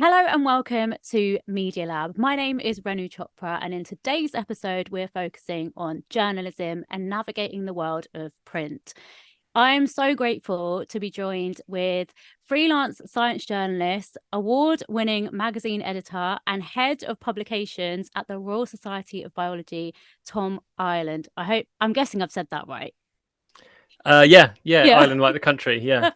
Hello and welcome to Media Lab. My name is Renu Chopra, and in today's episode, we're focusing on journalism and navigating the world of print. I'm so grateful to be joined with freelance science journalist, award-winning magazine editor, and head of publications at the Royal Society of Biology, Tom Ireland. I'm guessing I've said that right. Yeah, Yeah. Ireland like the country, yeah.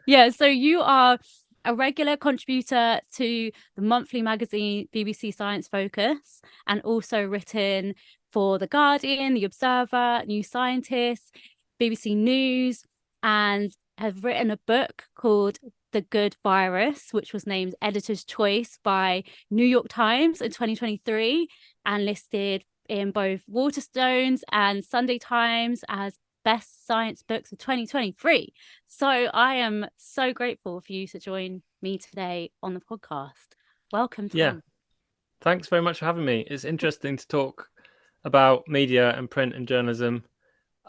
Yeah, so you are a regular contributor to the monthly magazine BBC Science Focus, and also written for The Guardian, The Observer, New Scientist, BBC News, and have written a book called The Good Virus, which was named Editor's Choice by New York Times in 2023 and listed in both Waterstones and Sunday Times as best science books of 2023. So I am so grateful for you to join me today on the podcast. Welcome, Tom. Yeah, thanks very much for having me. It's interesting to talk about media and print and journalism.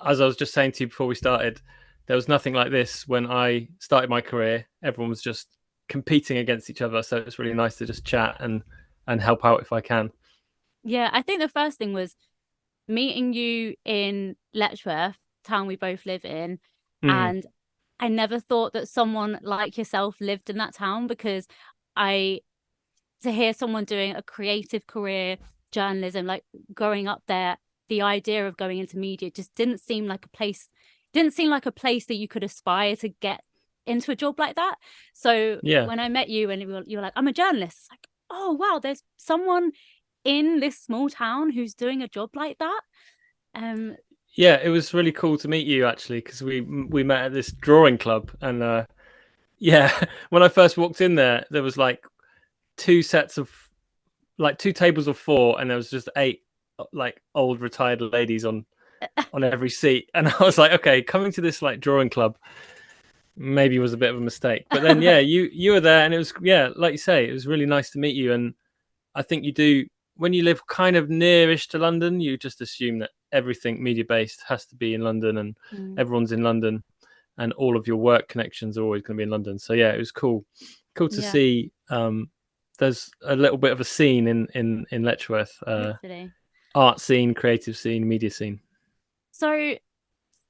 As I was just saying to you before we started, there was nothing like this when I started my career. Everyone was just competing against each other. So it's really nice to just chat and help out if I can. Yeah, I think the first thing was meeting you in Letchworth, town we both live in, and I never thought that someone like yourself lived in that town, because to hear someone doing a creative career, journalism, like growing up there, the idea of going into media just didn't seem like a place that you could aspire to get into a job like that. So Yeah. when I met you and you were like, I'm a journalist, it's like, oh wow, there's someone in this small town who's doing a job like that. Yeah, it was really cool to meet you actually, because we met at this drawing club, and yeah, when I first walked in there was like two tables of four, and there was just eight like old retired ladies on every seat, and I was like, okay, coming to this like drawing club maybe was a bit of a mistake. But then yeah, you were there, and it was, yeah, like you say, it was really nice to meet you. And I think you do, when you live kind of nearish to London, you just assume that everything media based has to be in London, and everyone's in London, and all of your work connections are always going to be in London. So yeah, it was cool to Yeah, see. There's a little bit of a scene in Letchworth, literally. art scene, creative scene, media scene. So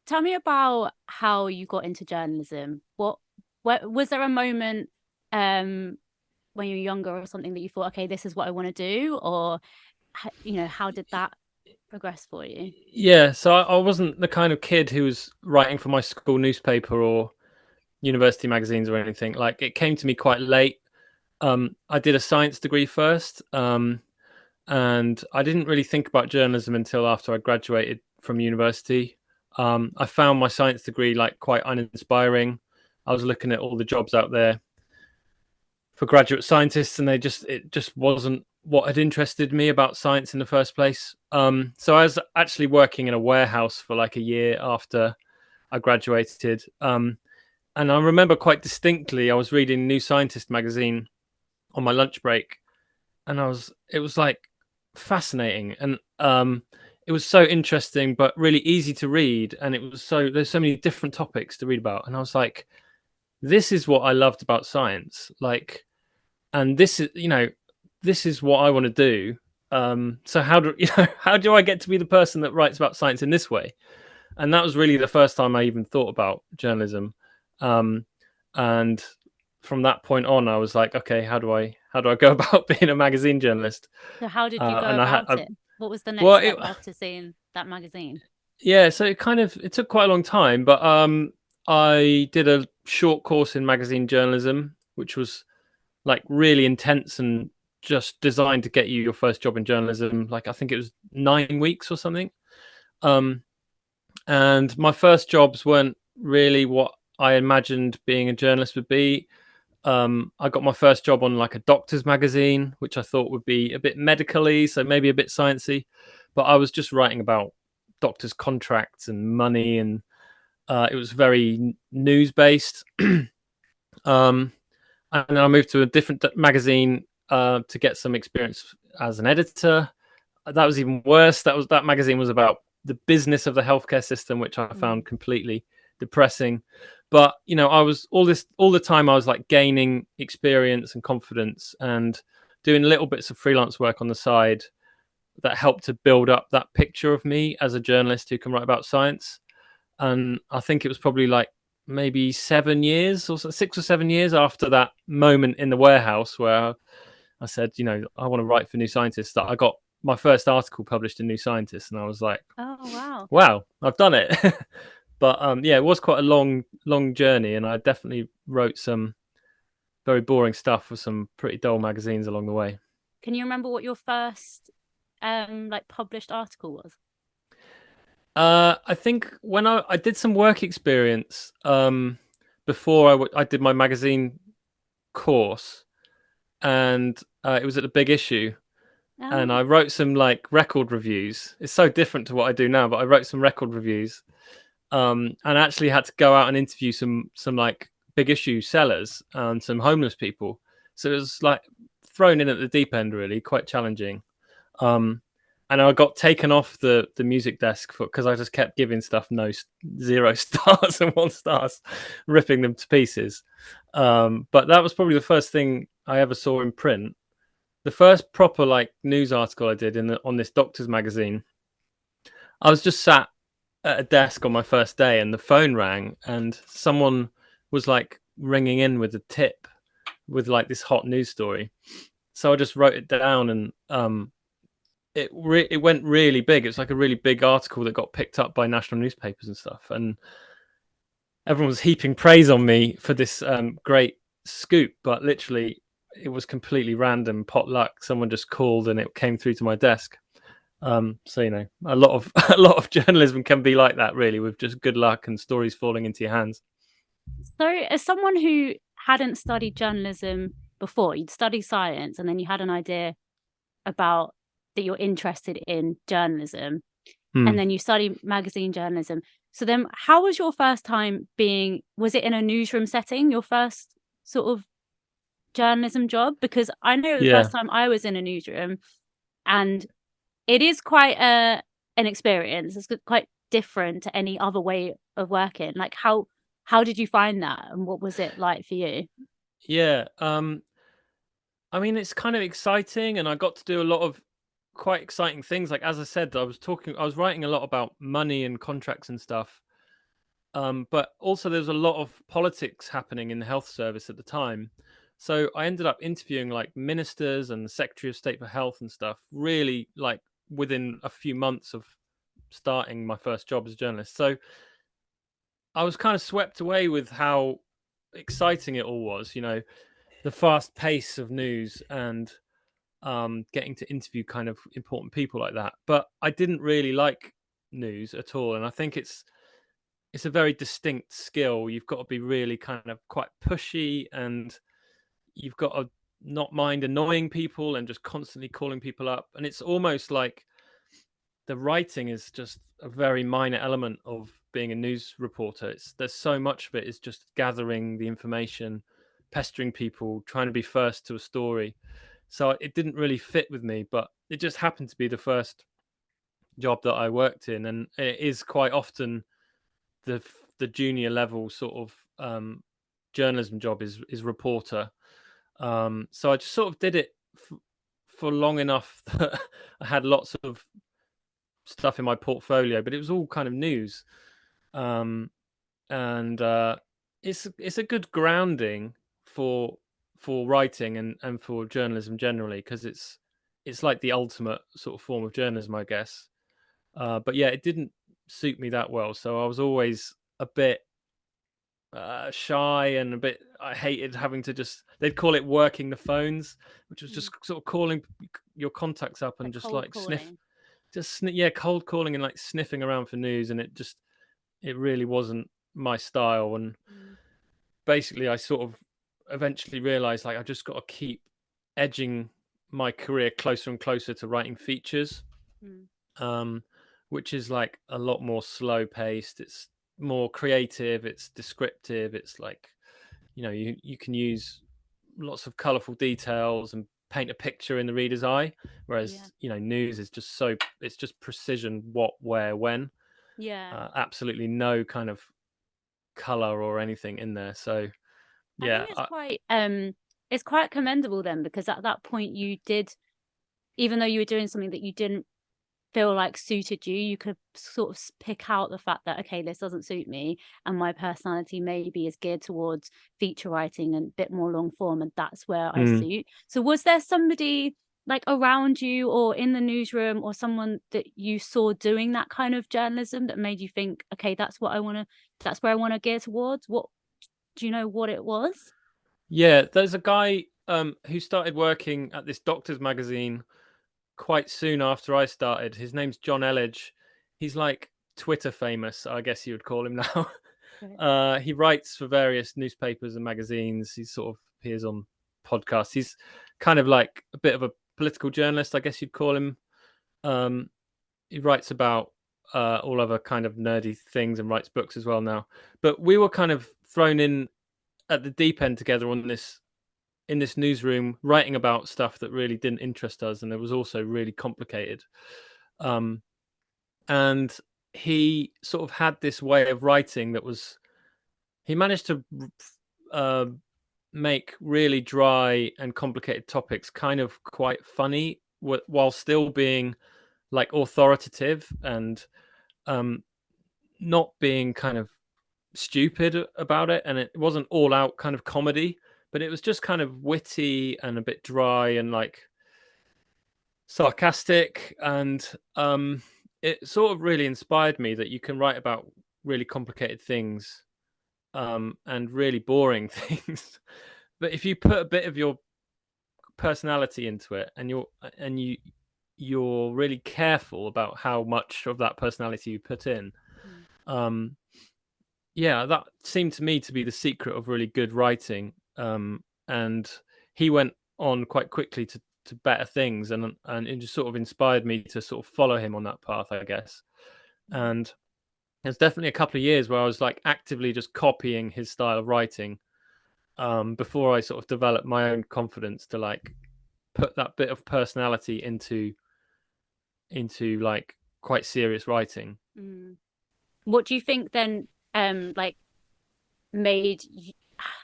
tell me about how you got into journalism. What was there a moment when you were younger or something that you thought, okay, this is what I want to do? Or how did that progress for you? Yeah, so I wasn't the kind of kid who was writing for my school newspaper or university magazines or anything. Like, it came to me quite late. I did a science degree first, and I didn't really think about journalism until after I graduated from university. I found my science degree like quite uninspiring. I was looking at all the jobs out there for graduate scientists, and it just wasn't what had interested me about science in the first place. So I was actually working in a warehouse for like a year after I graduated. And I remember quite distinctly, I was reading New Scientist magazine on my lunch break, and it was like fascinating, and it was so interesting but really easy to read, and there's so many different topics to read about, and I was like, this is what I loved about science, like, and this is what I want to do. So how do I get to be the person that writes about science in this way? And that was really the first time I even thought about journalism. And from that point on, I was like, okay, how do I go about being a magazine journalist? So how did you go And about it? What was the next well, step after seeing that magazine? yeah, so it took quite a long time, but I did a short course in magazine journalism, which was like really intense and just designed to get you your first job in journalism. Like, I think it was 9 weeks or something. And my first jobs weren't really what I imagined being a journalist would be. I got my first job on like a doctor's magazine, which I thought would be a bit medically, so maybe a bit sciencey. But I was just writing about doctors' contracts and money, and it was very news based. And then I moved to a different magazine to get some experience as an editor. That was even worse. That magazine was about the business of the healthcare system, which I found completely depressing. But I was all the time I was like gaining experience and confidence and doing little bits of freelance work on the side that helped to build up that picture of me as a journalist who can write about science. And I think it was probably like maybe 7 years or 6 or 7 years after that moment in the warehouse where I said, I want to write for New Scientist, that I got my first article published in New Scientist, and I was like, Oh, wow. wow, I've done it. But yeah, it was quite a long journey, and I definitely wrote some very boring stuff for some pretty dull magazines along the way. Can you remember what your first like published article was? I think when I did some work experience before I did my magazine course, and it was at the Big Issue, and Oh, I wrote some like record reviews. It's so different to what I do now, but I wrote some record reviews, and actually had to go out and interview some like Big Issue sellers and some homeless people. So it was like thrown in at the deep end, really quite challenging. Um, and I got taken off the music desk because I just kept giving stuff 0 stars and 1 stars, ripping them to pieces. But that was probably the first thing I ever saw in print. The first proper like news article I did on this doctor's magazine. I was just sat at a desk on my first day, and the phone rang, and someone was like ringing in with a tip with like this hot news story. So I just wrote it down, and it went really big. It's like a really big article that got picked up by national newspapers and stuff, and everyone was heaping praise on me for this great scoop. But literally, it was completely random, pot luck. Someone just called, and it came through to my desk. So a lot of a lot of journalism can be like that, really, with just good luck and stories falling into your hands. so as someone who hadn't studied journalism before, you'd studied science and then you had an idea about that you're interested in journalism, and Hmm. then you study magazine journalism. So then how was your first time being, was it in a newsroom setting, your first sort of journalism job? Because I know the Yeah, first time I was in a newsroom, and it is quite an experience. It's quite different to any other way of working. Like how did you find that, and what was it like for you? yeah. I mean, it's kind of exciting, and I got to do a lot of quite exciting things. Like as I said, I was writing a lot about money and contracts and stuff. But also there's a lot of politics happening in the health service at the time. So I ended up interviewing like ministers and the Secretary of State for Health and stuff, really like within a few months of starting my first job as a journalist. So I was kind of swept away with how exciting it all was, the fast pace of news and getting to interview kind of important people like that. But I didn't really like news at all. And I think it's a very distinct skill. You've got to be really kind of quite pushy, and you've got to not mind annoying people and just constantly calling people up. And it's almost like the writing is just a very minor element of being a news reporter. There's so much of it is just gathering the information, pestering people, trying to be first to a story. So it didn't really fit with me, but it just happened to be the first job that I worked in, and it is quite often the the junior level sort of journalism job is reporter. So I just sort of did it for long enough that I had lots of stuff in my portfolio, but it was all kind of news. Um, and it's a good grounding for writing and for journalism generally, because it's like the ultimate sort of form of journalism, I guess. But yeah, it didn't suit me that well, so I was always a bit shy and a bit. I hated having to just. They'd call it working the phones, which was just Mm. sort of calling your contacts up and Like just cold like sniff, calling. yeah, cold calling and like sniffing around for news, and it really wasn't my style. And Mm. basically, I sort of eventually realized like I just got to keep edging my career closer and closer to writing features, Mm. um, which is like a lot more slow paced. It's more creative. It's descriptive. It's like you can use lots of colorful details and paint a picture in the reader's eye, Yeah. whereas news is just it's just precision, what, where, when. Yeah. Absolutely no kind of color or anything in there. So I think yeah, it's quite commendable then, because at that point you did, even though you were doing something that you didn't feel like suited you, you could sort of pick out the fact that, okay, this doesn't suit me, and my personality maybe is geared towards feature writing and a bit more long form, and that's where I suit. So was there somebody like around you or in the newsroom, or someone that you saw doing that kind of journalism that made you think, okay, that's where I want to gear towards? What do you know what it was? yeah. There's a guy who started working at this doctor's magazine quite soon after I started. His name's John Elledge. He's like Twitter famous, I guess you would call him now. Right. He writes for various newspapers and magazines. He sort of appears on podcasts. He's kind of like a bit of a political journalist, I guess you'd call him. He writes about all other kind of nerdy things and writes books as well now. But we were kind of thrown in at the deep end together on this in this newsroom, writing about stuff that really didn't interest us, and it was also really complicated. Um, and he sort of had this way of writing that was he managed to uh, make really dry and complicated topics kind of quite funny while still being like authoritative and um, not being kind of stupid about it. And it wasn't all out kind of comedy, but it was just kind of witty and a bit dry and like sarcastic. And it sort of really inspired me that you can write about really complicated things and really boring things. But if you put a bit of your personality into it, and you're really careful about how much of that personality you put in, um, yeah, that seemed to me to be the secret of really good writing. And he went on quite quickly to better things, and it just sort of inspired me to sort of follow him on that path, I guess. And there's definitely a couple of years where I was like actively just copying his style of writing before I sort of developed my own confidence to like put that bit of personality into like quite serious writing. What do you think then like made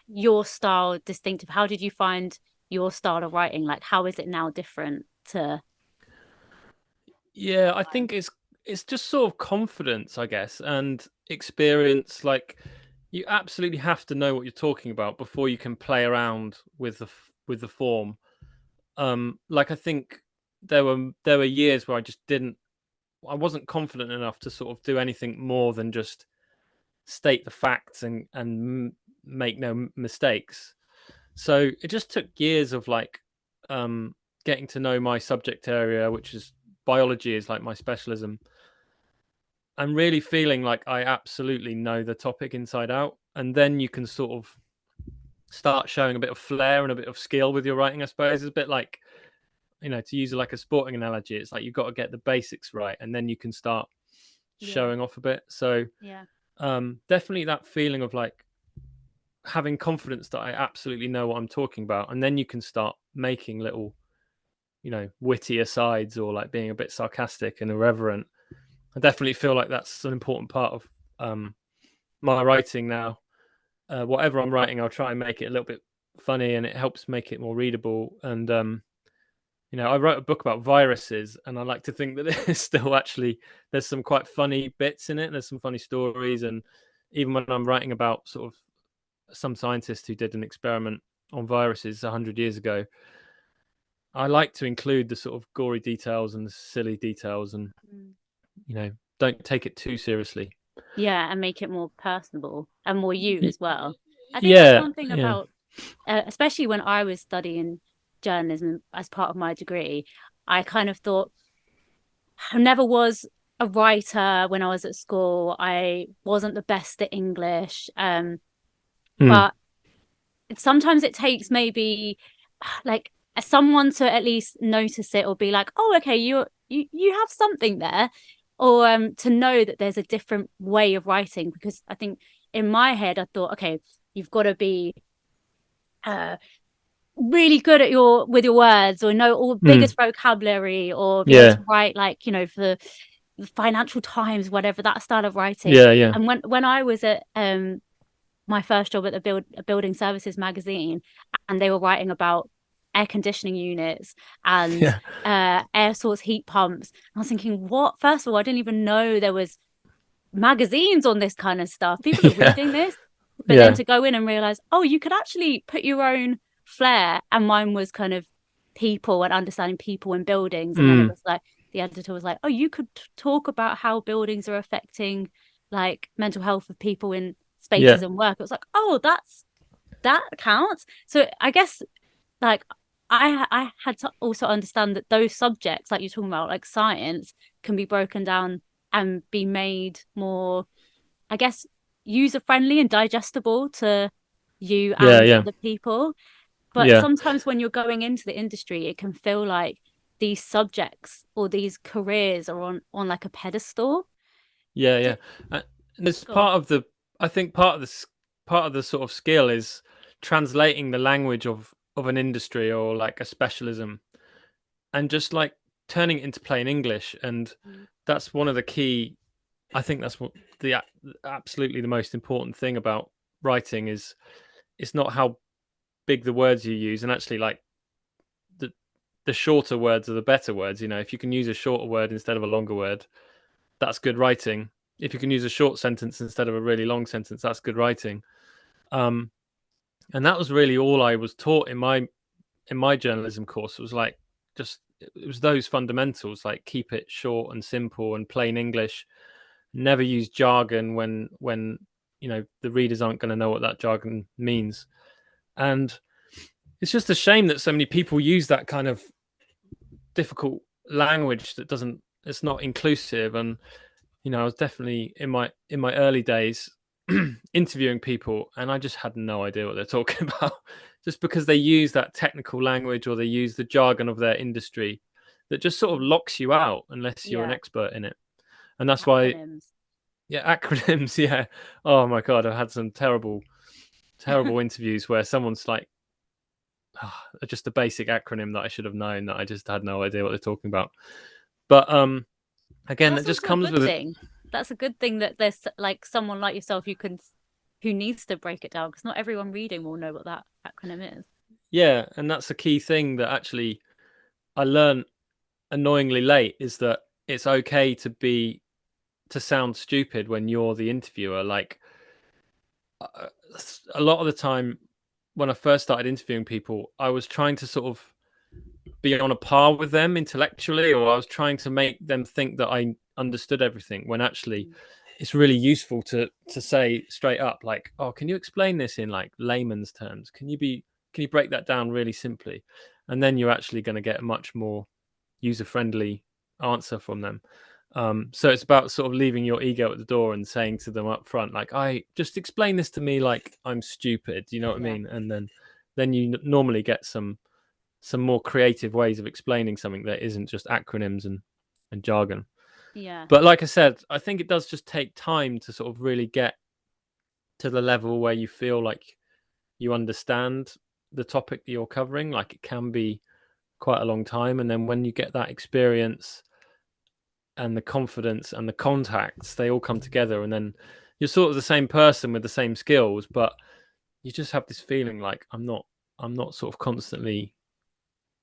your style distinctive? How did you find your style of writing? Like, how is it now different to Yeah, I think it's just sort of confidence, I guess, and experience. Like, you absolutely have to know what you're talking about before you can play around with the form. Like I think there were years where I wasn't confident enough to sort of do anything more than just state the facts and make no mistakes. So it just took years of like getting to know my subject area, which is biology, is like my specialism, and really feeling like I absolutely know the topic inside out. And then you can sort of start showing a bit of flair and a bit of skill with your writing, I suppose. It's a bit like, to use like a sporting analogy, it's like you've got to get the basics right, and then you can start yeah, showing off a bit. So yeah, definitely that feeling of like having confidence that I absolutely know what I'm talking about, and then you can start making little, witty asides or like being a bit sarcastic and irreverent. I definitely feel like that's an important part of my writing now. Whatever I'm writing, I'll try and make it a little bit funny, and it helps make it more readable. And I wrote a book about viruses, and I like to think that there's still actually there's some quite funny bits in it. There's some funny stories, and even when I'm writing about sort of some scientist who did an experiment on viruses 100 years ago, I like to include the sort of gory details and the silly details, and don't take it too seriously. yeah, and make it more personable and more you as well. I think that's Yeah, one thing yeah. about, especially when I was studying journalism as part of my degree, I kind of thought I never was a writer when I was at school. I wasn't the best at English, Mm. but sometimes it takes maybe like someone to at least notice it or be like, oh, okay, you have something there, or to know that there's a different way of writing. Because I think in my head I thought, okay, you've got to be uh really good at your words, or know all the Mm. biggest vocabulary, or be able Yeah, to write like, for the Financial Times, whatever, that style of writing. yeah, yeah. And when I was at my first job at the building services magazine, and they were writing about air conditioning units and Yeah. air source heat pumps. I was thinking, what? First of all, I didn't even know there was magazines on this kind of stuff. People are Yeah. reading this, but then Yeah. to go in and realize, oh, you could actually put your own flair. And mine was kind of people and understanding people in buildings. And then it Mm. was like the editor was like, oh, you could talk about how buildings are affecting like mental health of people in Yeah. spaces and work. It was like, oh, that counts. So I guess like I had to also understand that those subjects, like you're talking about, like science, can be broken down and be made more, I guess, user friendly and digestible to you Yeah. and Yeah. other people. But Yeah. sometimes when you're going into the industry, it can feel like these subjects or these careers are on like a pedestal. Yeah. Do, Yeah. And there's go on. part of the, I think part of the sort of skill is translating the language of an industry or like a specialism, and just like turning it into plain English. And Mm. that's one of the key. I think that's what absolutely the most important thing about writing is. It's not how big the words you use, and actually like the the shorter words are the better words. You know, if you can use a shorter word instead of a longer word, that's good writing. If you can use a short sentence instead of a really long sentence, that's good writing. Um, and that was really all I was taught in my journalism course. It was like just it was those fundamentals, like keep it short and simple and plain English. Never use jargon when you know the readers aren't going to know what that jargon means. And it's just a shame that so many people use that kind of difficult language that doesn't it's not inclusive. And you know, I was definitely in my early days interviewing people, and I just had no idea what they're talking about, just because they use that technical language or they use the jargon of their industry that just sort of locks you out unless you're an Yeah, expert in it. And that's why, acronyms. yeah, acronyms. Yeah. Oh my god, I've had some terrible interviews where someone's like, oh, just a basic acronym that I should have known that I just had no idea what they're talking about. But But again, that that's just also a comes good with it. thing. That's a good thing that there's like someone like yourself who needs to break it down because not everyone reading will know what that acronym is. Yeah, and that's a key thing that actually I learned annoyingly late, is that it's okay to sound stupid when you're the interviewer. Like uh, a lot of the time when I first started interviewing people, I was trying to sort of be on a par with them intellectually, or I was trying to make them think that I understood everything, when actually Mm. it's really useful to say straight up, like, oh, can you explain this in like layman's terms? Can you break that down really simply? And then you're actually going to get a much more user friendly answer from them. So it's about sort of leaving your ego at the door and saying to them up front, like, I just explain this to me like I'm stupid. You know what I Yeah. mean? And then you normally get some more creative ways of explaining something that isn't just acronyms and jargon. Yeah. But like I said, I think it does just take time to sort of really get to the level where you feel like you understand the topic that you're covering. Like it can be quite a long time. And then when you get that experience and the confidence and the contacts, they all come together. And then you're sort of the same person with the same skills, but you just have this feeling like I'm not sort of constantly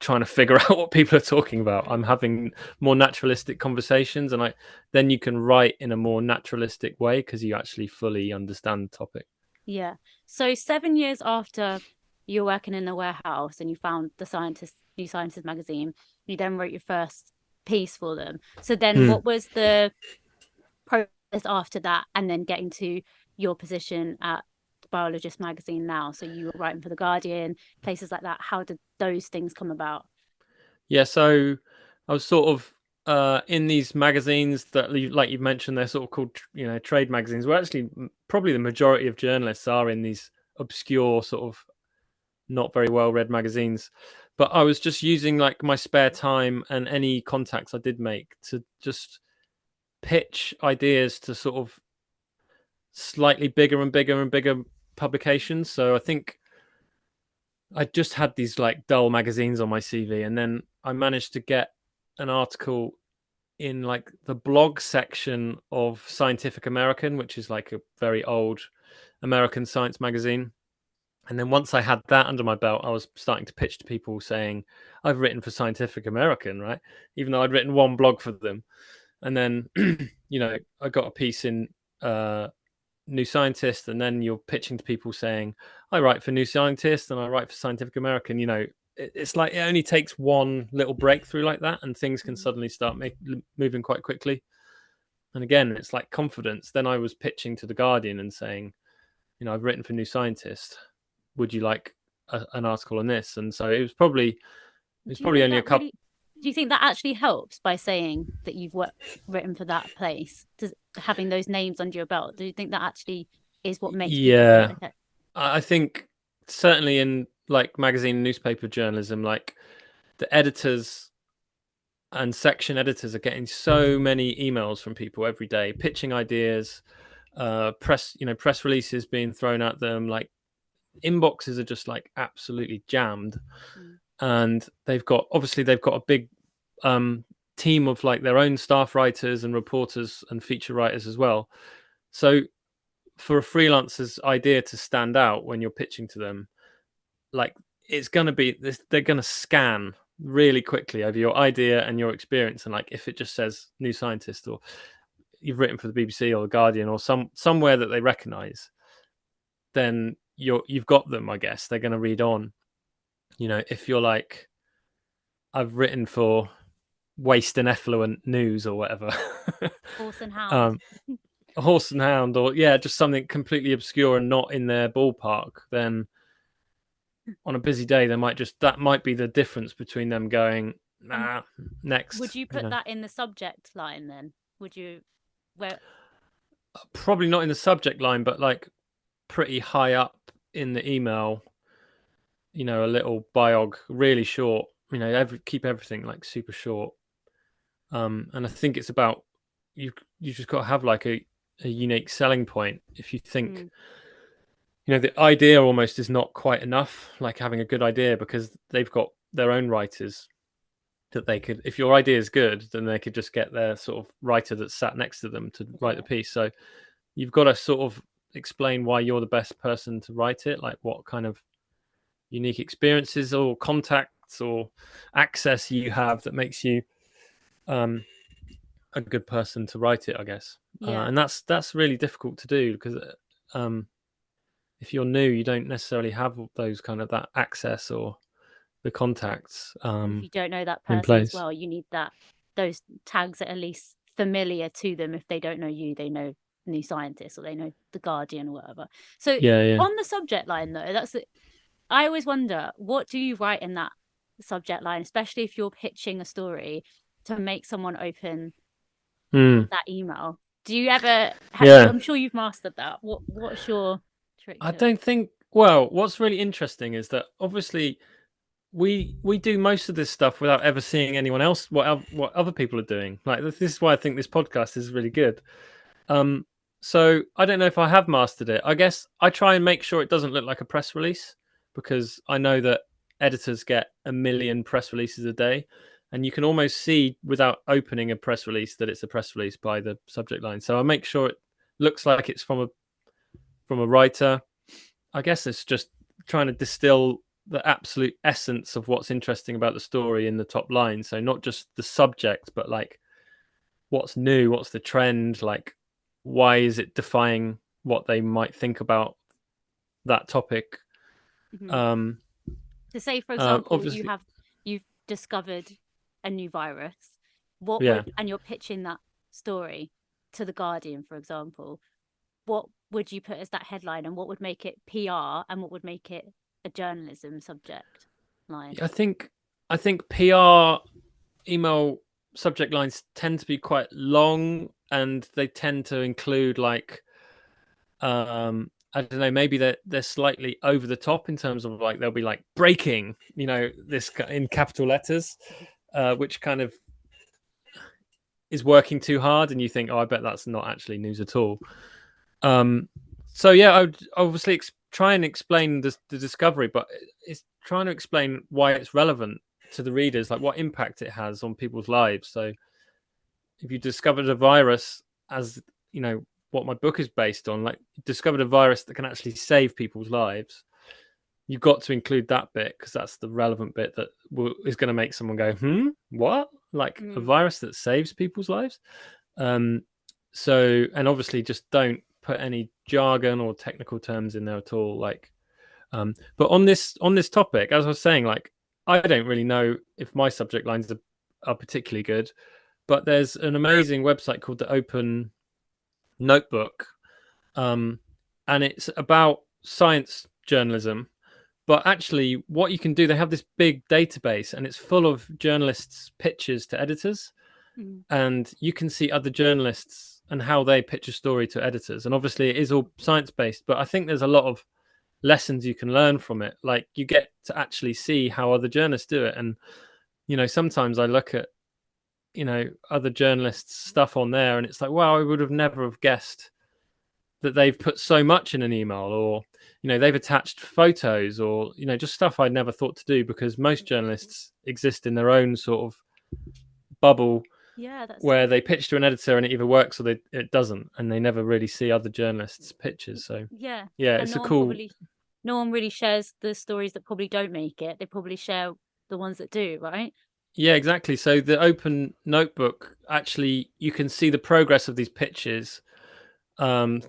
trying to figure out what people are talking about. I'm having more naturalistic conversations, and I then you can write in a more naturalistic way because you actually fully understand the topic. Yeah. So 7 years after you're working in the warehouse and you found the New Scientist magazine, you then wrote your first piece for them. So then Hmm. what was the process after that and then getting to your position at Biologist magazine now? So you were writing for The Guardian, places like that. How did those things come about? Yeah, so I was sort of in these magazines that, like you've mentioned, they're sort of called, you know, trade magazines. Well, actually, probably the majority of journalists are in these obscure, sort of not very well read magazines. But I was just using like my spare time and any contacts I did make to just pitch ideas to sort of slightly bigger and bigger and bigger publications. So I think I just had these like dull magazines on my CV, and then I managed to get an article in like the blog section of Scientific American, which is like a very old American science magazine. And then once I had that under my belt, I was starting to pitch to people saying, I've written for Scientific American, right? Even though I'd written one blog for them. And then, I got a piece in New Scientist, and then you're pitching to people saying, I write for New Scientist and I write for Scientific American. It's like it only takes one little breakthrough like that, and things can suddenly start moving quite quickly. And again, it's like confidence. Then I was pitching to the Guardian and saying, I've written for New Scientist. Would you like an article on this? And so it was probably Do you think only a that couple. really? Do you think that actually helps by saying that you've written for that place? Does having those names under your belt? Do you think that actually is what makes people think, Yeah, okay, I think certainly in like magazine and newspaper journalism, like the editors and section editors are getting so many emails from people every day pitching ideas, press releases being thrown at them, like inboxes are just like absolutely jammed. mm, And they've got a big team of like their own staff writers and reporters and feature writers as well. So for a freelancer's idea to stand out when you're pitching to them, like it's going to be this, they're going to scan really quickly over your idea and your experience. And like if it just says New Scientist, or you've written for the BBC or the Guardian or somewhere that they recognize, then you've got them. I guess they're going to read on. If you're like, I've written for Waste and Effluent News or whatever, horse and hound? um, a Horse and Hound, or yeah, just something completely obscure and not in their ballpark, then on a busy day, that might be the difference between them going, And nah, would next. you put that in the subject line then? Would you where Probably not in the subject line, but like pretty high up in the email. A little biog, really short. Keep everything like super short. And I think it's about you just got to have like a unique selling point. If you think mm, the idea almost is not quite enough, like having a good idea, because they've got their own writers that they could, if your idea is good, then they could just get their sort of writer that sat next to them to write the piece. So you've got to sort of explain why you're the best person to write it, like what kind of unique experiences or contacts or access you have that makes you a good person to write it, I guess. yeah. And that's really difficult to do, because if you're new, you don't necessarily have those kind of that access or the contacts And if you don't know that in person as place. well, you need those tags that are at least familiar to them. If they don't know you, they know New Scientist or they know the Guardian or whatever. So Yeah, yeah. on the subject line though, I always wonder, what do you write in that subject line, especially if you're pitching a story to make someone open Mm, that email? Do you ever yeah. I'm sure you've mastered that. What's your trick I to it? don't think. Well, what's really interesting is that obviously we do most of this stuff without ever seeing anyone else what other people are doing. Like this is why I think this podcast is really good. Um, so I don't know if I have mastered it. I guess I try and make sure it doesn't look like a press release, because I know that editors get a million press releases a day, and you can almost see without opening a press release that it's a press release by the subject line. So I make sure it looks like it's from a writer. I guess it's just trying to distill the absolute essence of what's interesting about the story in the top line. So not just the subject, but like what's new, what's the trend, like why is it defying what they might think about that topic. Mhm. Um, To say, for example, Obviously, you've discovered a new virus, what yeah. would and you're pitching that story to the Guardian, for example, what would you put as that headline, and what would make it PR, and what would make it a journalism subject line? I think PR email subject lines tend to be quite long, and they tend to include like I don't know, maybe they're slightly over the top in terms of like they'll be like breaking, this in capital letters, which kind of is working too hard, and you think, oh, I bet that's not actually news at all. Um, so yeah, I would obviously try and explain the discovery, but it's trying to explain why it's relevant to the readers, like what impact it has on people's lives. So if you discovered a virus, as you know, what my book is based on, like discovered a virus that can actually save people's lives, you've got to include that bit because that's the relevant bit that is going to make someone go, what? Like a Mm. virus that saves people's lives? Um, so, and obviously just don't put any jargon or technical terms in there at all. Like, but on this topic, as I was saying, like I don't really know if my subject lines are particularly good, but there's an amazing website called the Open Notebook, um, and it's about science journalism. But actually, what you can do, they have this big database, and it's full of journalists' pitches to editors, Mm. and you can see other journalists and how they pitch a story to editors. And obviously, it is all science based, but I think there's a lot of lessons you can learn from it. Like you get to actually see how other journalists do it, and sometimes I look at other journalists' stuff on there, and it's like, wow, I would have never have guessed that they've put so much in an email, or they've attached photos, or just stuff I'd never thought to do, because most journalists exist in their own sort of bubble Yeah, that's so where they true. pitch to an editor and it either works or it doesn't, and they never really see other journalists' pitches. So Yeah. yeah, And it's a cool. no one really shares the stories that probably don't make it. They probably share the ones that do, right? Yeah, exactly. So the Open Notebook, actually you can see the progress of these pitches, um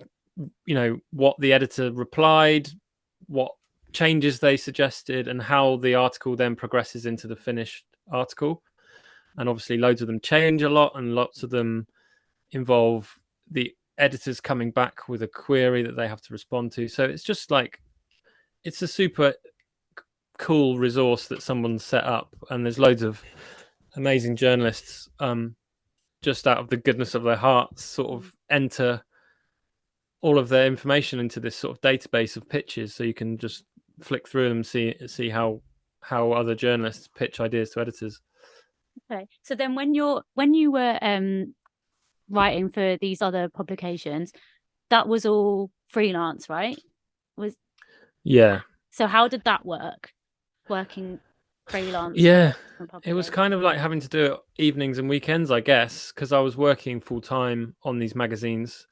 what the editor replied, what changes they suggested, and how the article then progresses into the finished article. And obviously loads of them change a lot, and lots of them involve the editors coming back with a query that they have to respond to. So it's just like, it's a super cool resource that someone's set up, and there's loads of amazing journalists, just out of the goodness of their hearts, sort Mm. of enter all of their information into this sort of database of pitches, so you can just flick through them and see how other journalists pitch ideas to editors. Okay. So then when you were writing for these other publications, that was all freelance, right? Was Yeah, So how did that work? Working freelance for yeah. different It was publications. kind of like having to do it evenings and weekends, I guess, because I was working full time on these magazines.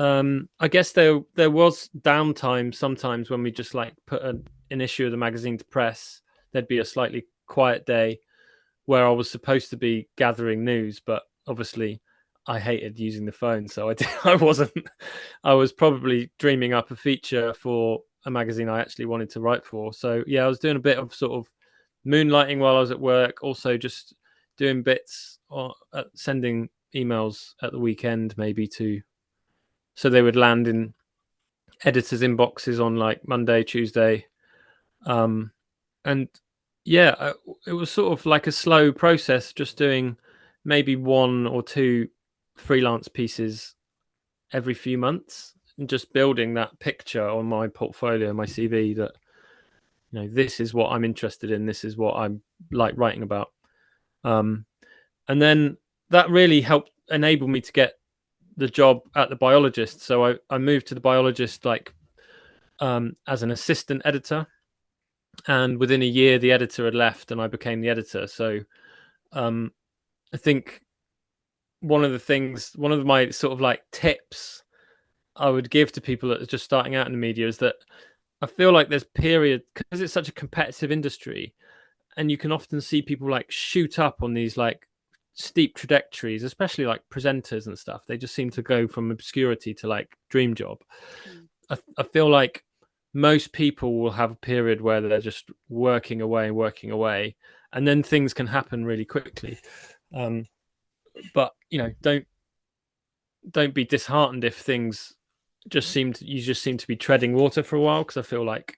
I guess there was downtime sometimes when we just like put an issue of the magazine to press. There'd be a slightly quiet day where I was supposed to be gathering news, but obviously I hated using the phone, so I wasn't. I was probably dreaming up a feature for a magazine I actually wanted to write for. So yeah, I was doing a bit of sort of moonlighting while I was at work, also just doing bits or sending emails at the weekend, maybe to so they would land in editors' inboxes on like Monday, Tuesday, um, and yeah, it was sort of like a slow process, just doing maybe one or two freelance pieces every few months, and just building that picture on my portfolio, my CV, that this is what I'm interested in, this is what I'm like writing about, um, and then that really helped enable me to get the job at the Biologist. So I moved to the Biologist like as an assistant editor, and within a year the editor had left and I became the editor. So um, I think one of my sort of like tips I would give to people that are just starting out in the media is that I feel like there's period, because it's such a competitive industry, and you can often see people like shoot up on these like steep trajectories, especially like presenters and stuff. They just seem to go from obscurity to like dream job. Mm. I feel like most people will have a period where they're just working away, and then things can happen really quickly. Um, but don't be disheartened if things you just seem to be treading water for a while, because I feel like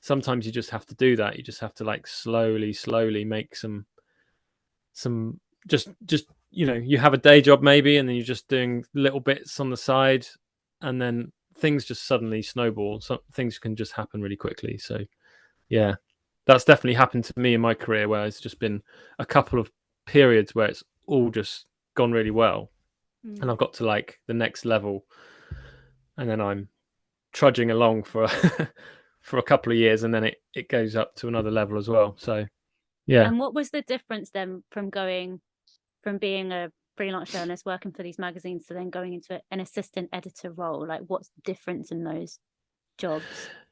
sometimes you just have to do that. You just have to like slowly make some just you have a day job maybe, and then you're just doing little bits on the side, and then things just suddenly snowball. So things can just happen really quickly. So yeah, that's definitely happened to me in my career, where it's just been a couple of periods where it's all just gone really well, and Mm. I've got to like the next level, and then I'm trudging along for for a couple of years, and then it goes up to another level as well. So yeah. And what was the difference then from being a freelance journalist working for these magazines to then going into an assistant editor role? Like, what's the difference in those jobs?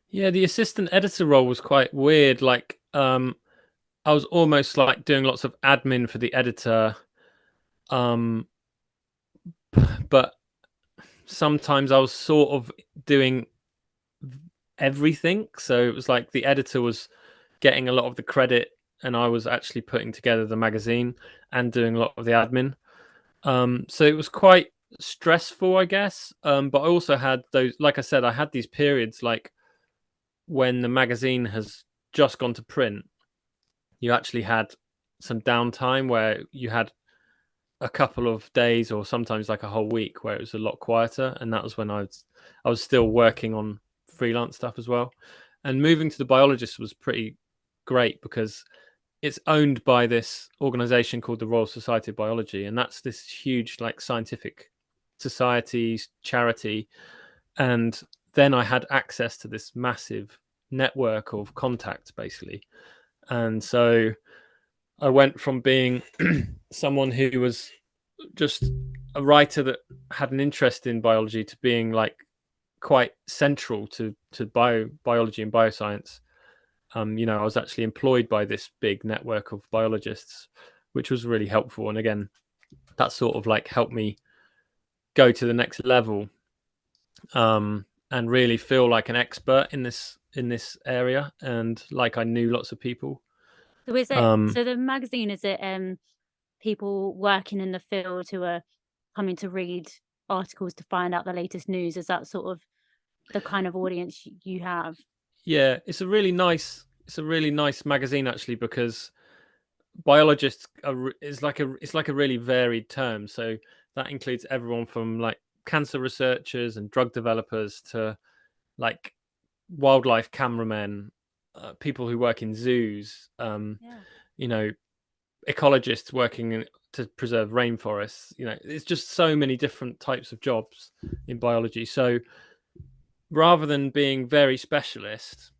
Yeah, the assistant editor role was quite weird. Like, I was almost like doing lots of admin for the editor, um, but sometimes I was sort of doing everything. So it was like the editor was getting a lot of the credit, and I was actually putting together the magazine and doing a lot of the admin. So it was quite stressful, I guess. But I also had those, like I said, I had these periods like when the magazine has just gone to print, you actually had some downtime where you had a couple of days or sometimes like a whole week where it was a lot quieter, and that was when I was still working on freelance stuff as well. And moving to the Biologist was pretty great because it's owned by this organization called the Royal Society of Biology, and that's this huge like scientific society charity. And then I had access to this massive network of contacts basically. And so I went from being someone who was just a writer that had an interest in biology to being like quite central to biology and bioscience. I was actually employed by this big network of biologists, which was really helpful. And again, that sort of like helped me go to the next level, and really feel like an expert in this area, and like I knew lots of people. So is it Um, so the magazine, is it people working in the field who are coming to read articles to find out the latest news? Is that sort of the kind of audience you have? yeah, it's a really nice magazine actually, because biologists is like a really varied term. So that includes everyone from like cancer researchers and drug developers to like wildlife cameramen, people who work in zoos, Yeah. you know, ecologists working to preserve rainforests. It's just so many different types of jobs in biology. So rather than being very specialist,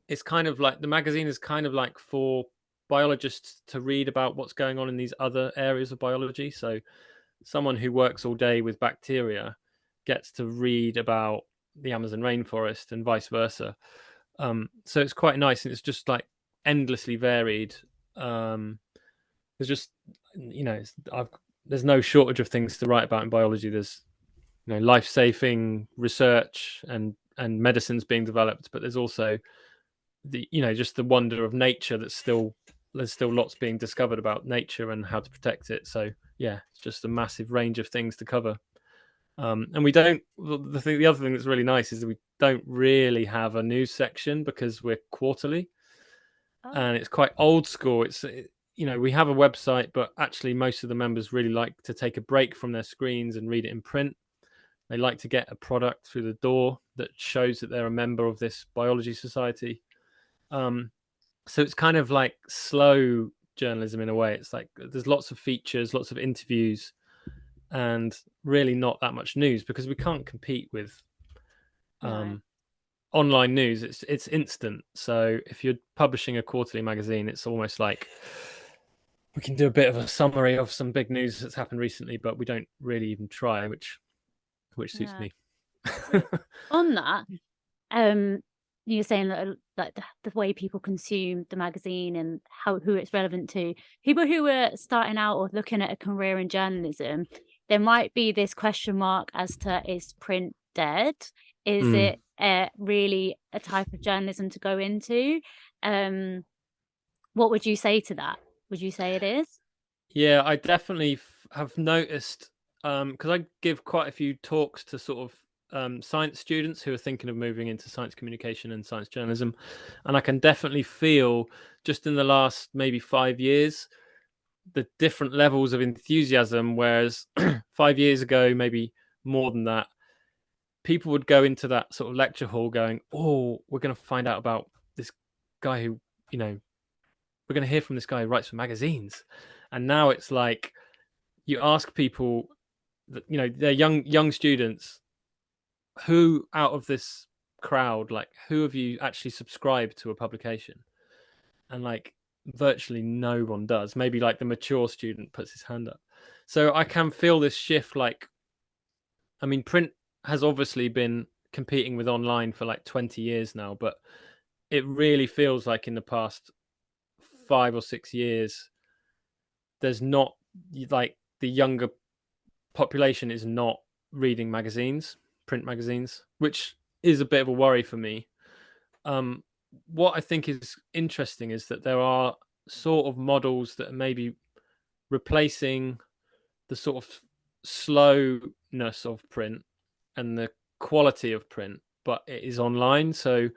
it's kind of like the magazine is kind of like for biologists to read about what's going on in these other areas of biology. So someone who works all day with bacteria gets to read about the Amazon rainforest and vice versa. So it's quite nice, and it's just like endlessly varied. There's just there's no shortage of things to write about in biology. There's life-saving research and medicines being developed, but there's also just the wonder of nature. There's still lots being discovered about nature and how to protect it. So yeah, it's just a massive range of things to cover. And we don't. The other thing that's really nice is that we don't really have a news section because we're quarterly, Oh, and it's quite old school. We have a website, but actually most of the members really like to take a break from their screens and read it in print. They like to get a product through the door that shows that they're a member of this biology society. Um, so it's kind of like slow journalism in a way. It's like there's lots of features, lots of interviews, and really not that much news because we can't compete with no. um, online news. It's instant. So if you're publishing a quarterly magazine, it's almost like we can do a bit of a summary of some big news that's happened recently, but we don't really even try, which suits Yeah. me. So on that, um, you're saying that like the way people consume the magazine and who it's relevant to, people who are starting out or looking at a career in journalism, there might be this question mark as to, is print dead? Is Mm. it really a type of journalism to go into? Um, what would you say to that? Would you say it is? Yeah, I definitely have noticed, because I give quite a few talks to sort of science students who are thinking of moving into science communication and science journalism, and I can definitely feel just in the last maybe 5 years the different levels of enthusiasm. Whereas 5 years ago, maybe more than that, people would go into that sort of lecture hall going, "Oh, we're going to find out about this guy who, you know, we're going to hear from this guy who writes for magazines," and now it's like you ask people that they're young students, who out of this crowd, like, who have you actually subscribed to a publication? And like virtually no one does. Maybe like the mature student puts his hand up. So I can feel this shift. Like, I mean, print has obviously been competing with online for like 20 years now, but it really feels like in the past 5 or 6 years, there's not, like, the younger population is not reading magazines, print magazines, which is a bit of a worry for me. Um, what I think is interesting is that there are sort of models that are maybe replacing the sort of slowness of print and the quality of print, but it is online. So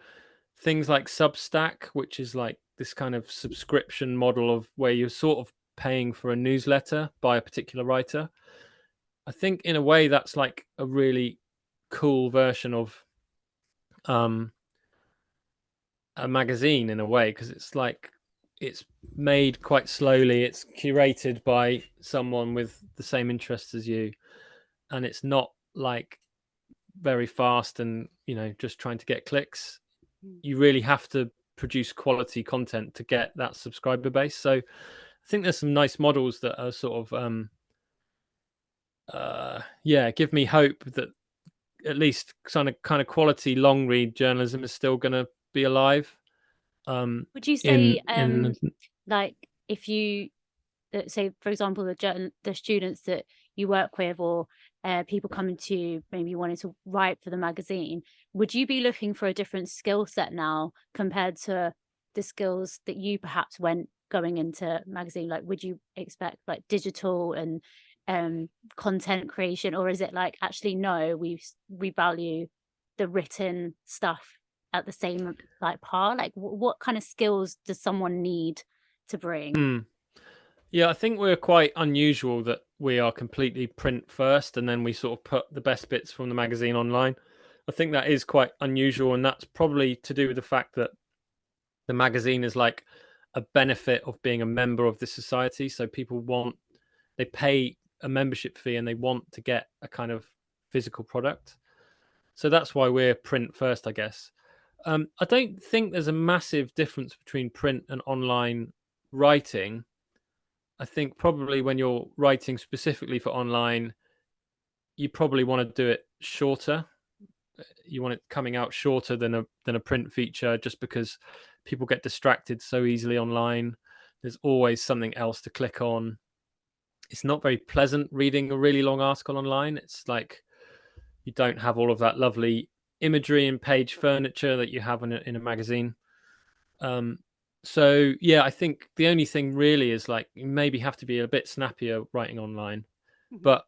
things like Substack, which is like this kind of subscription model of where you're sort of paying for a newsletter by a particular writer. I think in a way that's like a really cool version of um, a magazine in a way, because it's like it's made quite slowly, it's curated by someone with the same interests as you, and it's not like very fast and just trying to get clicks. Mm. You really have to produce quality content to get that subscriber base. So I think there's some nice models that are sort of yeah, give me hope that at least kind of quality long read journalism is still going to be alive. Would you In say, in like, if you say, for example, the students that you work with, or people coming to you, maybe wanting to write for the magazine, would you be looking for a different skill set now compared to the skills that you perhaps went going into magazine? Like, would you expect like digital and content creation, or is it like, actually no, we value the written stuff at the same like par? Like, what kind of skills does someone need to bring? mm, yeah, I think we're quite unusual that we are completely print first and then we sort of put the best bits from the magazine online. I think that is quite unusual, and that's probably to do with the fact that the magazine is like a benefit of being a member of the society. So they pay a membership fee and they want to get a kind of physical product. So that's why we're print first, I guess. I don't think there's a massive difference between print and online writing. I think probably when you're writing specifically for online, you probably want to do it shorter. You want it coming out shorter than a print feature, just because people get distracted so easily online. There's always something else to click on. It's not very pleasant reading a really long article online. It's like you don't have all of that lovely imagery and page furniture that you have in a magazine. Um, so yeah, I think the only thing really is like you maybe have to be a bit snappier writing online. Mhm. But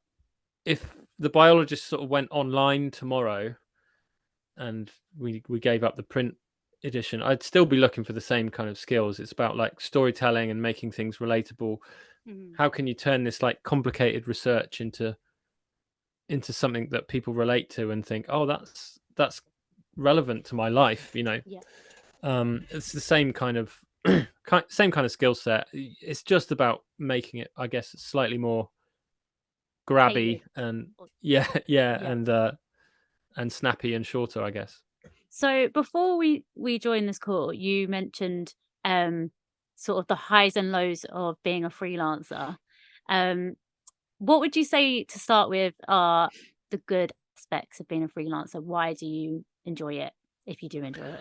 if the Biologist sort of went online tomorrow and we gave up the print edition, I'd still be looking for the same kind of skills. It's about like storytelling and making things relatable. Mhm. How can you turn this like complicated research into something that people relate to and think, oh, that's relevant to my life, Yeah. it's the same kind of same kind of skill set. It's just about making it, I guess, slightly more Tailored. grabby and yeah, yeah, Yeah. and snappy and shorter, I guess. So before we joined this call, you mentioned um sort of the highs and lows of being a freelancer. Um, what would you say to start with are the good aspects of being a freelancer? Why do you enjoy it, if you do enjoy it?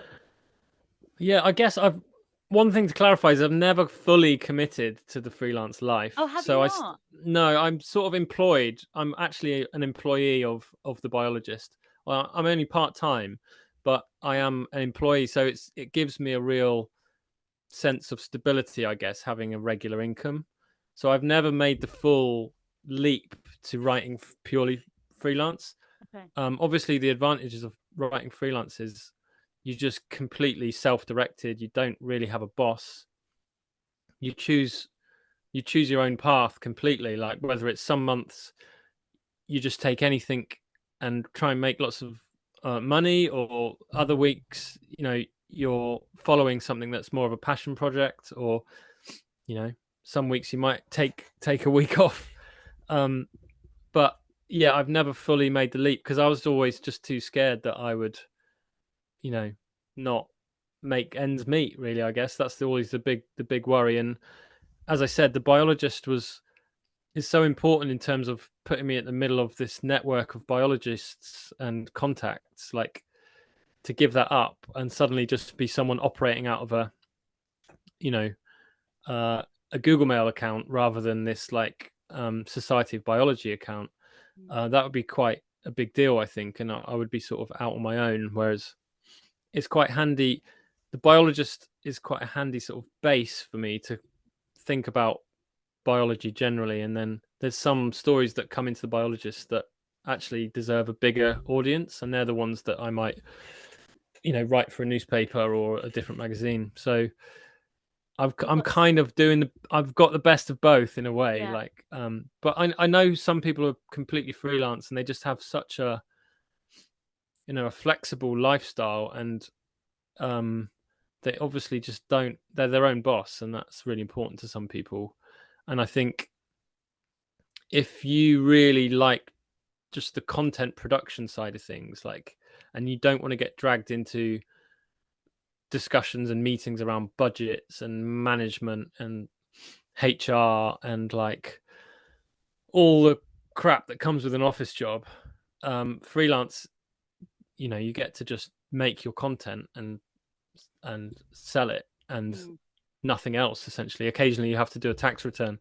Yeah, I guess I've one thing to clarify is I've never fully committed to the freelance Oh, life. have you So not? no, I'm sort of employed. I'm actually an employee of the Biologist. Well, I'm only part time, but I am an employee, so it gives me a real sense of stability, I guess, having a regular income. So I've never made the full leap to writing purely freelance. Okay. Obviously, the advantages of writing freelance is you're just completely self-directed. You don't really have a boss. You choose you choose your own path completely. Like whether it's some months you just take anything and try and make lots of money, or other weeks, you're following something that's more of a passion project, or you know, some weeks you might take a week off. Um, but yeah, I've never fully made the leap because I was always just too scared that I would, you know, not make ends meet. Really, I guess that's always the big worry. And as I said, the Biologist was is so important in terms of putting me at the middle of this network of biologists and contacts. Like, to give that up and suddenly just be someone operating out of a, you know, uh, a Google Mail account rather than this like Society of Biology account, that would be quite a big deal, I think, and I would be sort of out on my own. Whereas it's quite handy. The biologist is quite a handy sort of base for me to think about biology generally, and then there's some stories that come into the biologist that actually deserve a bigger audience, and they're the ones that I might, write for a newspaper or a different magazine. So You've I'm got kind of I've got the best of both in a way, yeah. like, but I know some people are completely freelance and they just have such a, a flexible lifestyle, and um they obviously just don't, they're their own boss, and that's really important to some people. And I think if you really like just the content production side of things, like, and you don't want to get dragged into discussions and meetings around budgets and management and HR and like all the crap that comes with an office job, freelance, you get to just make your content and sell it, and Mm. nothing else essentially. Occasionally you have to do a tax return,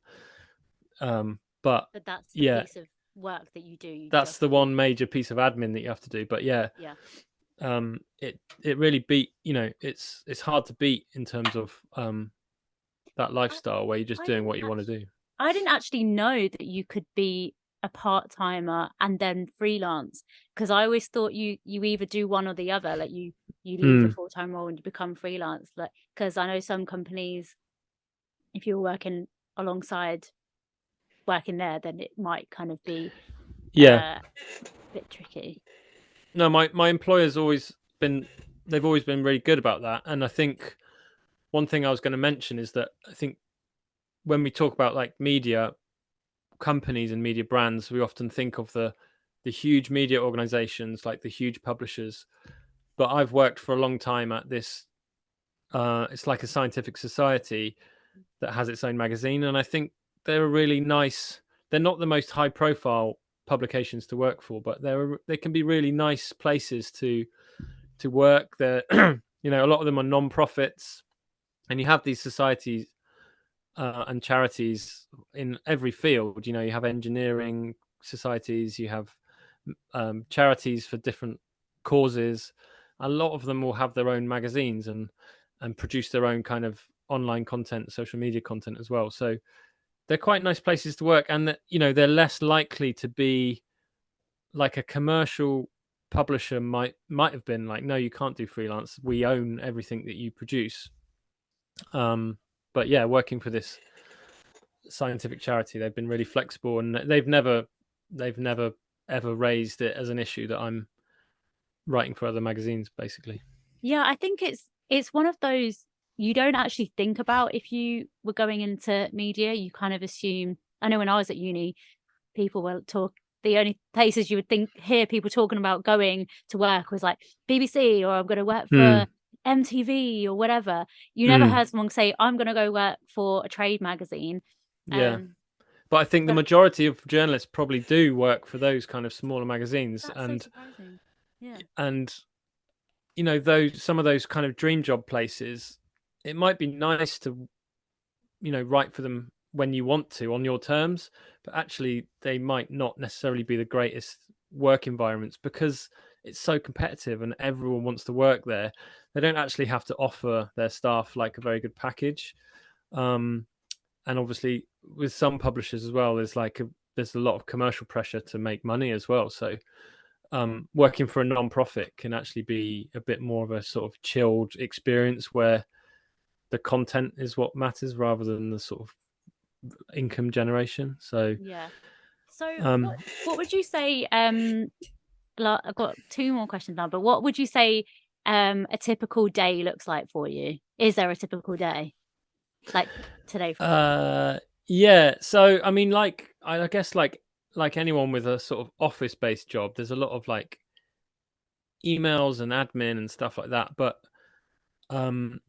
but But that's the yeah, piece of work that you do. You that's just the do. one major piece of admin that you have to do. But yeah, Yeah. it really beat, it's hard to beat in terms of that I, lifestyle where you're just I doing didn't what you want to do. I didn't actually know that you could be a part-timer and then freelance, because I always thought you either do one or the other, like you leave the Mm, full-time role and you become freelance, like, because I know some companies, if you're working alongside working there, then it might kind of be yeah. a bit tricky. No, my employer's always been, they've always been really good about that. And I think one thing I was going to mention is that I think when we talk about like media companies and media brands, we often think of the huge media organizations, like the huge publishers. But I've worked for a long time at this, it's like a scientific society that has its own magazine, and I think they're a really nice, they're not the most high profile publications to work for, but they can be really nice places to work. They're a lot of them are non-profits, and you have these societies and charities in every field. You have engineering societies, you have charities for different causes. A lot of them will have their own magazines and produce their own kind of online content, social media content as well. So they're quite nice places to work, and they're less likely to be like a commercial publisher might have been like, no, you can't do freelance, we own everything that you produce. But yeah, working for this scientific charity, they've been really flexible, and they've never ever raised it as an issue that I'm writing for other magazines, basically. Yeah, I think it's one of those you don't actually think about if you were going into media. You kind of assume. I know when I was at uni, people will talk. The only places you would hear people talking about going to work was like BBC, or I'm going to work for Mm, MTV or whatever. You never mm, heard someone say, I'm going to go work for a trade magazine. yeah, Um, but I think the but majority of journalists probably do work for those kind of smaller magazines, that's so surprising. Yeah. and those, some of those kind of dream job places, it might be nice to write for them when you want to on your terms, but actually they might not necessarily be the greatest work environments because it's so competitive and everyone wants to work there. They don't actually have to offer their staff like a very good package. um, and obviously with some publishers as well, there's a lot of commercial pressure to make money as well. So working for a non-profit can actually be a bit more of a sort of chilled experience where the content is what matters rather than the sort of income generation. So Yeah. So um what would you say, I've got two more questions now, but what would you say a typical day looks like for you? Is there a typical day? Like today, for example. uh yeah, so I mean, like, I guess like anyone with a sort of office based job, there's a lot of like emails and admin and stuff like that, but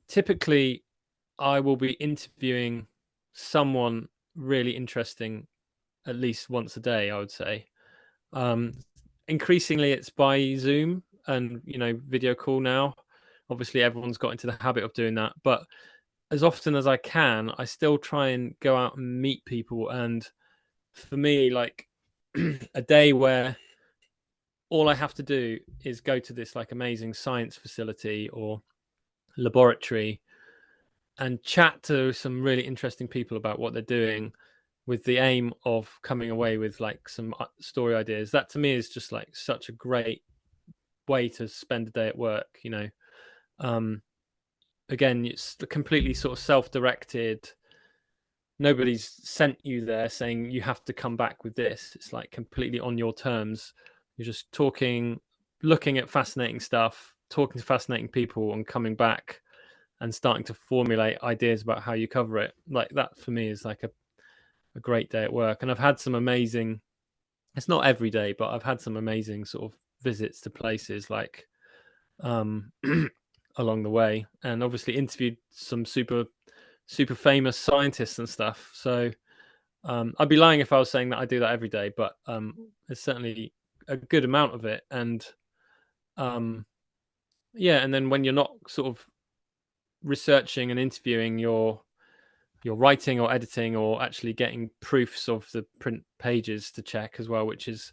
typically I will be interviewing someone really interesting at least once a day, I would say. Um, Increasingly, it's by Zoom and video call now. Obviously, everyone's got into the habit of doing that, but as often as I can, I still try and go out and meet people. And for me, like a day where all I have to do is go to this like amazing science facility or laboratory and chat to some really interesting people about what they're doing with the aim of coming away with like some story ideas. That to me is just like such a great way to spend a day at work. um Again, it's completely sort of self-directed. Nobody's sent you there saying you have to come back with this. It's like completely on your terms. You're just talking, looking at fascinating stuff, talking to fascinating people, and coming back and starting to formulate ideas about how you cover it. Like that for me is like a great day at work. And I've had some amazing, it's not every day, but I've had some amazing sort of visits to places like um along the way, and obviously interviewed some super famous scientists and stuff. So I'd be lying if I was saying that I do that every day, but it's certainly a good amount of it. And um, yeah, and then when you're not sort of researching and interviewing, you're writing or editing or actually getting proofs of the print pages to check as well, which is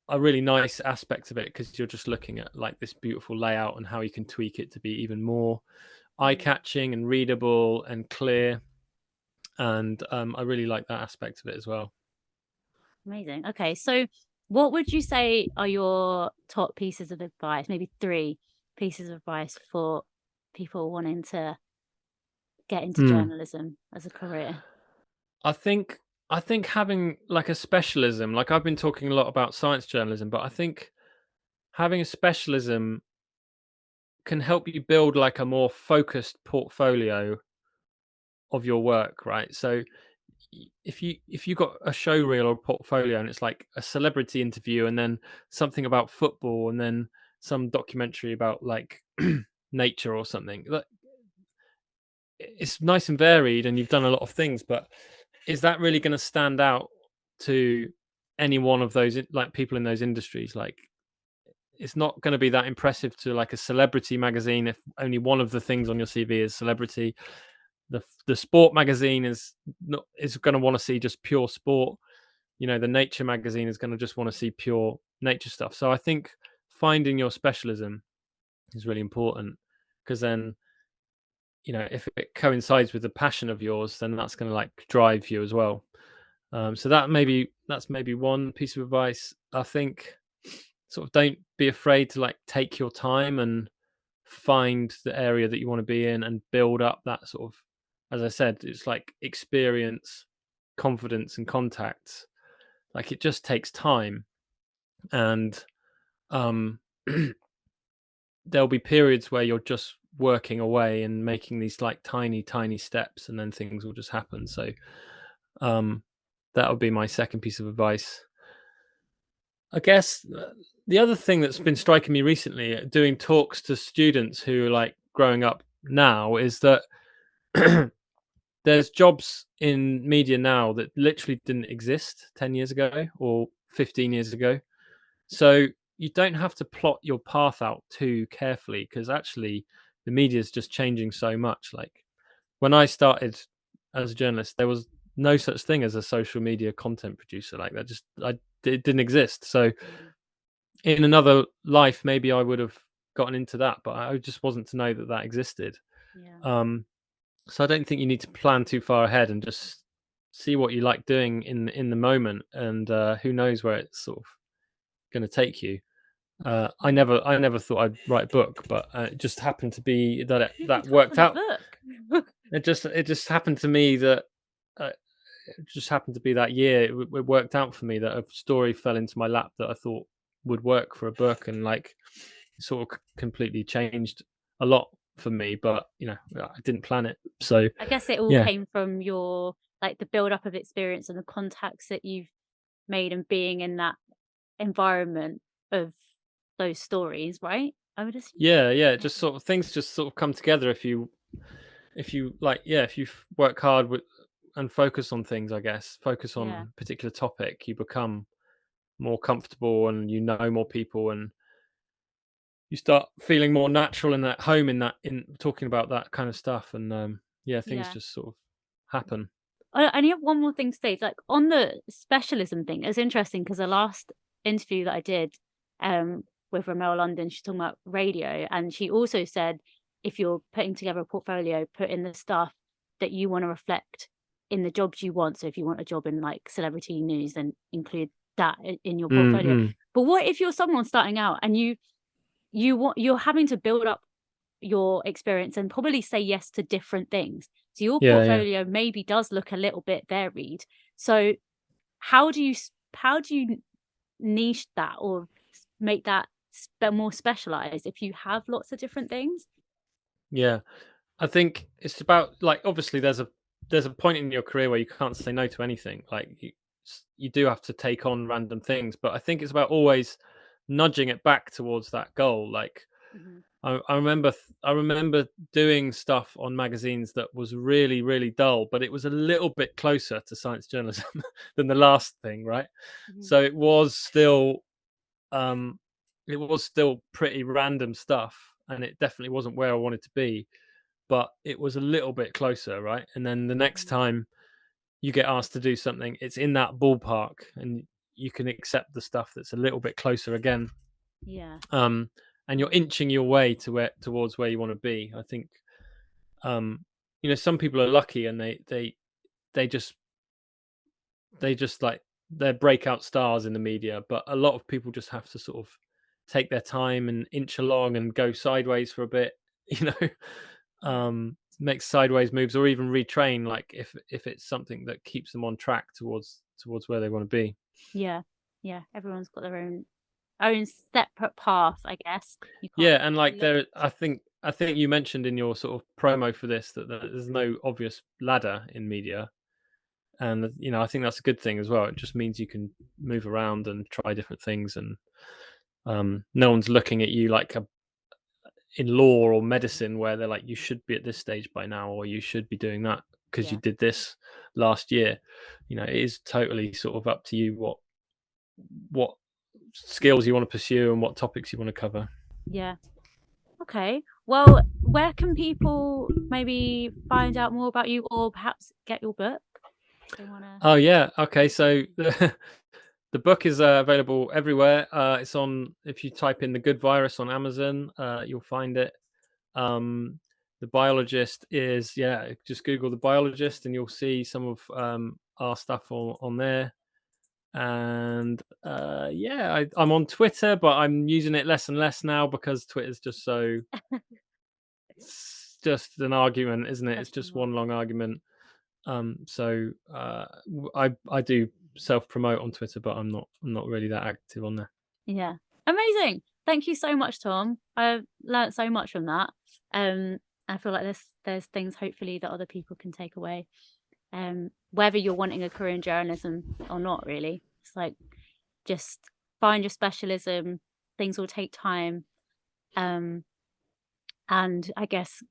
a really nice aspect of it because you're just looking at like this beautiful layout and how you can tweak it to be even more eye-catching and readable and clear. And I really like that aspect of it as well. Amazing. Okay, so what would you say are your top pieces of advice? Maybe three pieces of advice for people wanting to get into Mm. journalism as a career. I think I think having like a specialism, like I've been talking a lot about science journalism, but I think having a specialism can help you build like a more focused portfolio of your work, right? So if you got a show reel or a portfolio and it's like a celebrity interview and then something about football and then some documentary about like nature or something, it's nice and varied and you've done a lot of things, but is that really going to stand out to any one of those like people in those industries? Like it's not going to be that impressive to like a celebrity magazine if only one of the things on your CV is celebrity. The sport magazine is going to want to see just pure sport. The nature magazine is going to just want to see pure nature stuff. So I think finding your specialism is really important, because then if it coincides with the passion of yours, then that's going to like drive you as well. So that's maybe one piece of advice. I think sort of don't be afraid to like take your time and find the area that you want to be in and build up that sort of, as I said, it's like experience, confidence, and contacts. Like it just takes time, and um, there'll be periods where you're just working away and making these like tiny steps, and then things will just happen. So um, that would be my second piece of advice. I guess the other thing that's been striking me recently, doing talks to students who are like growing up now, is that there's jobs in media now that literally didn't exist 10 years ago or 15 years ago. So you don't have to plot your path out too carefully, because actually the media is just changing so much. Like when I started as a journalist, there was no such thing as a social media content producer. Like that it didn't exist. So in another life, maybe I would have gotten into that, but I just wasn't to know that that existed. Yeah. Um, so I don't think you need to plan too far ahead, and just see what you like doing in the moment, and who knows where it's sort of going to take you. I never thought I'd write a book, but it just happened to be that Who that would have worked a out. book? It just happened to me that uh, it just happened to be that year. It worked out for me that a story fell into my lap that I thought would work for a book, and like sort of completely changed a lot for me. But I didn't plan it, so I guess it all yeah, came from your like the build up of experience and the contacts that you've made and being in that environment of those stories, right? I would assume. yeah. It Yeah. just sort of things just sort of come together if you like, yeah, if you work hard and focus on things, I guess. Focus on Yeah. a particular topic, you become more comfortable and you know more people, and you start feeling more natural and at home in talking about that kind of stuff. And yeah, things Yeah. just sort of happen. I only have one more thing to say. Like on the specialism thing, it's interesting because the last interview that I did with Ramel London, she's talking about radio, and she also said if you're putting together a portfolio, put in the stuff that you want to reflect in the jobs you want. So if you want a job in like celebrity news, then include that in your portfolio. Mm-hmm. But what if you're someone starting out and you're having to build up your experience and probably say yes to different things. So your Yeah. portfolio maybe does look a little bit varied. So how do you niche that or make that more specialized if you have lots of different things? Yeah, I think it's about, like, obviously there's a point in your career where you can't say no to anything. Like you do have to take on random things, but I think it's about always nudging it back towards that goal. Like Hmm. I remember doing stuff on magazines that was really, really dull, but it was a little bit closer to science journalism than the last thing, right? Hmm. So um it was still pretty random stuff, and it definitely wasn't where I wanted to be, but it was a little bit closer, right? And then the next time you get asked to do something, it's in that ballpark, and you can accept the stuff that's a little bit closer again. Yeah. Um, and you're Yeah. inching your way towards where you want to be. I think, um, some people are lucky and they just like, they're breakout stars in the media, but a lot of people just have to sort of take their time and inch along and go sideways for a bit, you know, Yeah. make sideways moves or even retrain, like if it's something that keeps them on track towards where they want to be. Yeah. Yeah. Everyone's got their own separate path, I guess. You can't Yeah, and like look. there, I think you mentioned in your sort of promo for this that there's no obvious ladder in media, and I think that's a good thing as well. It just means you can move around and try different things, and no one's looking at you like in law or medicine where they're like, you should be at this stage by now, or you should be doing that because you Yeah. did this last year. It is totally sort of up to you what skills you want to pursue and what topics you want to cover. Yeah. Okay. Well, where can people maybe find out more about you or perhaps get your book if they want to? Oh yeah, okay. So the book is available everywhere. It's on, if you type in The Good Virus on Amazon, you'll find it. Um, the Biologist is, yeah, just Google The Biologist and you'll see some of our stuff on there. And yeah, I'm on Twitter, but I'm using it less and less now because Twitter's just so, it's just an argument, isn't it? It's Question just mark. one long argument. So I do self promote on Twitter, but I'm not really that active on there. Yeah. Amazing. Thank you so much, Tom. I've learnt so much from that. I feel like there's things hopefully that other people can take away. Whether you're wanting a career in journalism or not, really. It's like just find your specialism. Things will take time. Um, and I guess,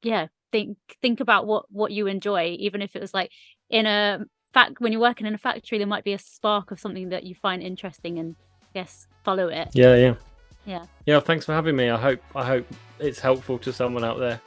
yeah, think about what you enjoy, even if it was like in a fact when you're working in a factory, there might be a spark of something that you find interesting, and I guess follow it. Yeah. Yeah. Yeah, thanks for having me. I hope it's helpful to someone out there.